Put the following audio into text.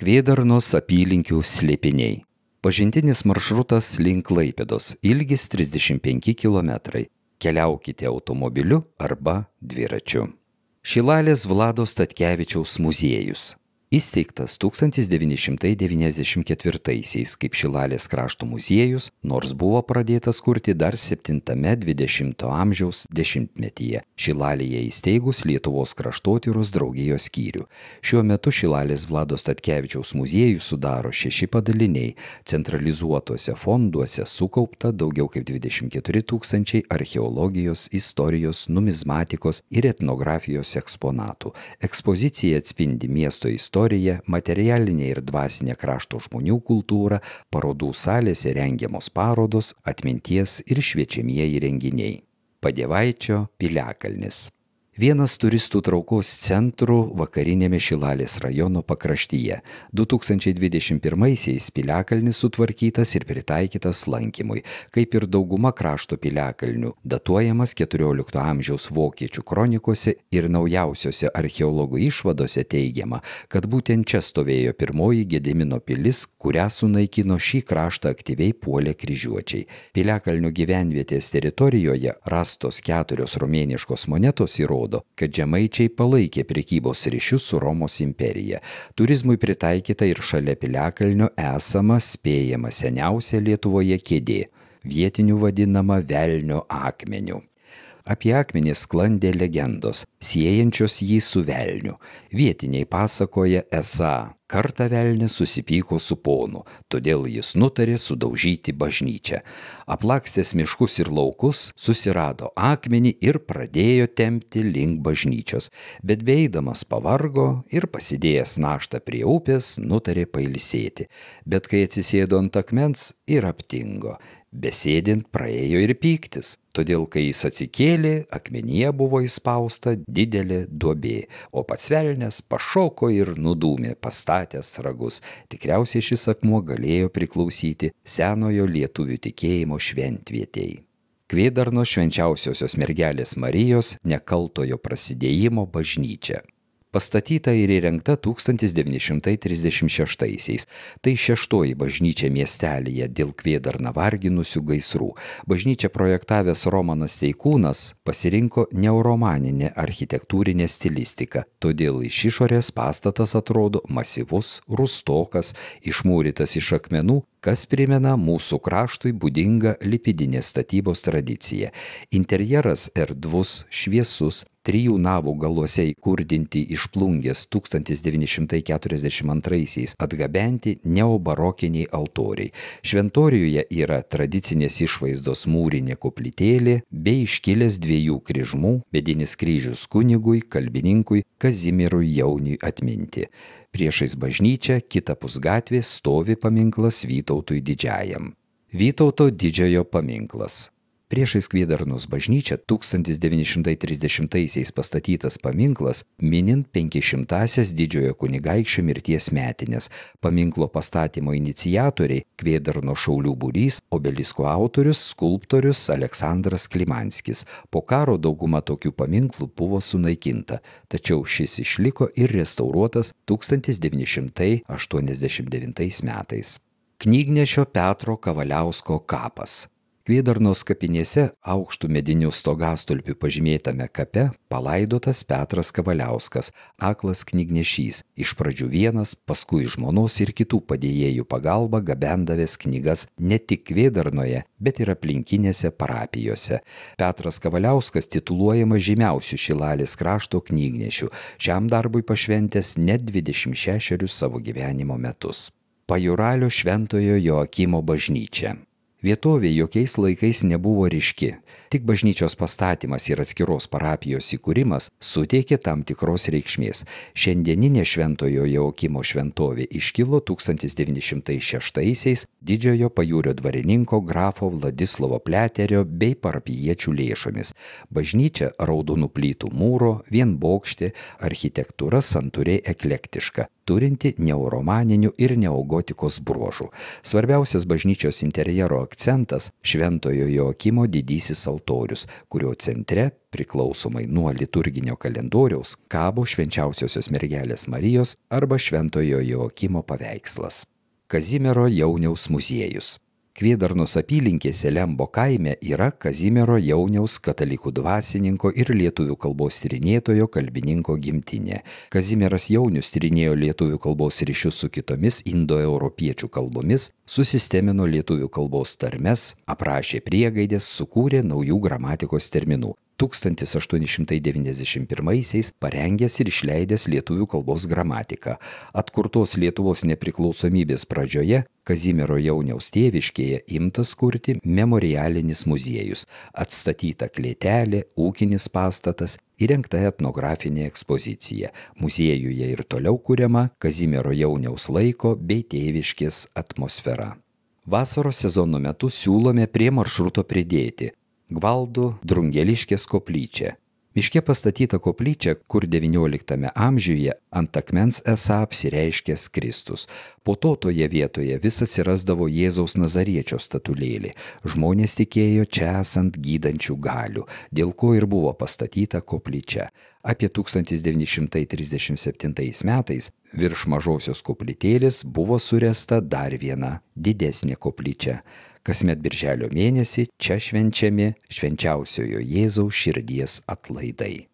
Kvėdarnos apylinkių slėpiniai. Pažintinis maršrutas link Klaipėdos, ilgis 35 km. Keliaukite automobiliu arba dviračiu. Šilalės Vlado Statkevičiaus muziejus. Įsteigtas 1994-aisiais kaip Šilalės krašto muziejus, nors buvo pradėtas kurti dar 7–20 amžiaus dešimtmetyje, Šilalėje įsteigus Lietuvos kraštotyros draugijos skyrių. Šiuo metu Šilalės Vlado Statkevičiaus muziejų sudaro 6 padaliniai. Centralizuotuose fonduose sukaupta daugiau kaip 24 000 archeologijos, istorijos, numizmatikos ir etnografijos eksponatų. Ekspozicija atspindi miesto istoriją, materialinė ir dvasinė krašto žmonių kultūra, parodų salėse rengiamos parodos, atminties ir šviečiamieji renginiai. Padievaičio piliakalnis. Vienas turistų traukos centrų vakarinėme Šilalės rajono pakraštyje. 2021-aisiais piliakalnis sutvarkytas ir pritaikytas lankymui, kaip ir dauguma krašto piliakalnių, datuojamas 14 amžiaus vokiečių kronikose ir naujausiose archeologų išvadose teigiama, kad būtent čia stovėjo pirmoji Gedimino pilis, kurią sunaikino šį kraštą aktyviai puolę kryžiuočiai. Piliakalnio gyvenvietės teritorijoje rastos 4 romėniškos monetos įrodo, kad žemaičiai palaikė prekybos ryšius su Romos imperija. Turizmui pritaikyta ir šalia piliakalnio esama spėjama seniausia Lietuvoje kėdė, vietinių vadinama Velnio akmeniu. Apie akmenį sklandė legendos, siejančios jį su velniu. Vietiniai pasakoja esą, kartą velnis susipyko su ponu, todėl jis nutarė sudaužyti bažnyčią. Aplakstęs miškus ir laukus, susirado akmenį ir pradėjo tempti link bažnyčios, bet beeidamas pavargo ir pasidėjęs naštą prie upės, nutarė pailsėti. Bet kai atsisėdo ant akmens ir aptingo. Besėdint praėjo ir pyktis, todėl kai jis atsikėlė, akmenyje buvo įspausta didelė duobė, o pats velnias pašoko ir nudūmė pastatęs ragus. Tikriausiai šis akmuo galėjo priklausyti senojo lietuvių tikėjimo šventvietei. Kvėdarnos švenčiausiosios mergelės Marijos nekaltojo prasidėjimo bažnyčia. Pastatyta ir įrengta 1936-aisiais. Tai 6. bažnyčia miestelyje dėl Kvėdarną varginusių gaisrų. Bažnyčią projektavęs Romanas Teikūnas pasirinko neoromaninę architektūrinę stilistiką, todėl iš išorės pastatas atrodo masyvus, rūstokas, išmūrytas iš akmenų, kas primena mūsų kraštui būdingą lipidinės statybos tradiciją. Interjeras erdvus, šviesus, 3 navų galuose įkurdinti iš Plungės 1942-aisiais atgabenti neobarokiniai altoriai. Šventoriuje yra tradicinės išvaizdos mūrinė koplytėlė bei iškilęs 2 kryžmų medinis kryžius kunigui, kalbininkui Kazimierui Jauniui atminti. Priešais bažnyčią kitapus gatvės stovi paminklas Vytautui Didžiajam. Vytauto Didžiojo paminklas. Priešais Kvėdarnos bažnyčią 1930-aisiais pastatytas paminklas minint 500-asias Didžiojo kunigaikščio mirties metines. Paminklo pastatymo iniciatoriai Kvėdarnos šaulių būrys, obelisko autorius, skulptorius Aleksandras Klimanskis. Po karo dauguma tokių paminklų buvo sunaikinta, tačiau šis išliko ir restauruotas 1989 metais. Knygnešio Petro Kavaliausko kapas. Kvėdarnos kapinėse aukštų medinių stogastulpių pažymėtame kape palaidotas Petras Kavaliauskas, aklas knygnešys, iš pradžių vienas, paskui žmonos ir kitų padėjėjų pagalba gabendavęs knygas ne tik Kvėdarnoje, bet ir aplinkinėse parapijose. Petras Kavaliauskas tituluojamas žymiausių Šilalės krašto knygnešių, šiam darbui pašventęs net 26 savo gyvenimo metus. Pajūralio Šventojo Joakimo bažnyčia. Vietovė jokiais laikais nebuvo ryški, tik bažnyčios pastatymas ir atskiros parapijos įkūrimas suteikė tam tikros reikšmės. Šiandieninė Šventojo Joakimo šventovė iškilo 1906-aisiais didžiojo pajūrio dvarininko grafo Vladislovo Pleterio bei parapijiečių lėšomis. Bažnyčia raudonų plytų mūro, vienbokštė, architektūra santūriai eklektiška. turinti neoromaninių ir neogotikos bruožų. Svarbiausias bažnyčios interjero akcentas – Šventojo Joakimo didysis altorius, kurio centre, priklausomai nuo liturginio kalendoriaus, kabo Švenčiausiosios mergelės Marijos arba Šventojo Joakimo paveikslas. Kazimiero Jauniaus muziejus. Kvėdarnos apylinkėse Lembo kaime yra Kazimiero Jauniaus katalikų dvasininko ir lietuvių kalbos tyrinėtojo kalbininko gimtinė. Kazimieras Jaunius tyrinėjo lietuvių kalbos ryšius su kitomis indoeuropiečių kalbomis, susistemino lietuvių kalbos tarmes, aprašė priegaidės, sukūrė naujų gramatikos terminų. 1891-aisiais parengęs ir išleidęs lietuvių kalbos gramatiką. Atkurtos Lietuvos nepriklausomybės pradžioje Kazimiero Jauniaus tėviškėje imtas kurti memorialinis muziejus, atstatyta klėtelė, ūkinis pastatas, įrengta etnografinė ekspozicija. Muziejuje ir toliau kuriama Kazimiero Jauniaus laiko bei tėviškės atmosfera. Vasaros sezono metu siūlome prie maršruto pridėti Gvaldų Drungeliškės koplyčia. Miške pastatyta koplyčia, kur XIX amžiuje ant akmens esą apsireiškęs Kristus. Po to toje vietoje vis atsirasdavo Jėzaus Nazariečio statulėlė. Žmonės tikėjo čia esant gydančių galių, dėl ko ir buvo pastatyta koplyčia. Apie 1937 metais virš mažosios koplytėlės buvo suręsta dar viena didesnė koplyčia. Kasmet birželio mėnesį čia švenčiami Švenčiausiojo Jėzaus širdies atlaidai.